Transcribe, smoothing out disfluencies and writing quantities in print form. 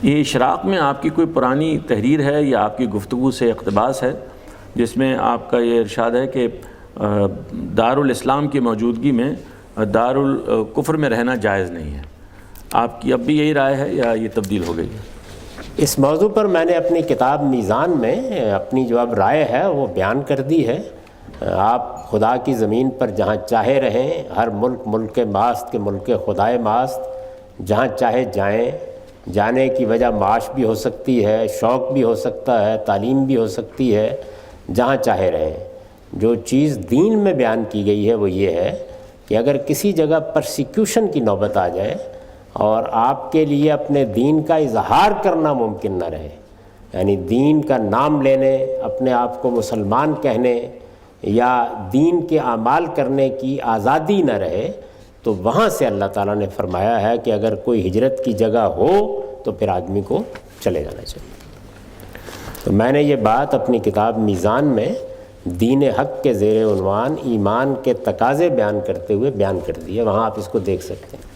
یہ اشراق میں آپ کی کوئی پرانی تحریر ہے یا آپ کی گفتگو سے اقتباس ہے جس میں آپ کا یہ ارشاد ہے کہ دارالاسلام کی موجودگی میں دارالکفر میں رہنا جائز نہیں ہے؟ آپ کی اب بھی یہی رائے ہے یا یہ تبدیل ہو گئی ہے؟ اس موضوع پر میں نے اپنی کتاب میزان میں اپنی جو اب رائے ہے وہ بیان کر دی ہے۔ آپ خدا کی زمین پر جہاں چاہے رہیں، ہر ملک ماست کے ملک خدائے ماست، جہاں چاہے جائیں، جانے کی وجہ معاش بھی ہو سکتی ہے، شوق بھی ہو سکتا ہے، تعلیم بھی ہو سکتی ہے، جہاں چاہے رہیں۔ جو چیز دین میں بیان کی گئی ہے وہ یہ ہے کہ اگر کسی جگہ پرسیکیوشن کی نوبت آ جائے اور آپ کے لیے اپنے دین کا اظہار کرنا ممکن نہ رہے، یعنی دین کا نام لینے، اپنے آپ کو مسلمان کہنے یا دین کے اعمال کرنے کی آزادی نہ رہے، تو وہاں سے اللہ تعالیٰ نے فرمایا ہے کہ اگر کوئی ہجرت کی جگہ ہو تو پھر آدمی کو چلے جانا چاہیے۔ تو میں نے یہ بات اپنی کتاب میزان میں دین حق کے زیر عنوان ایمان کے تقاضے بیان کرتے ہوئے بیان کر دی ہے، وہاں آپ اس کو دیکھ سکتے ہیں۔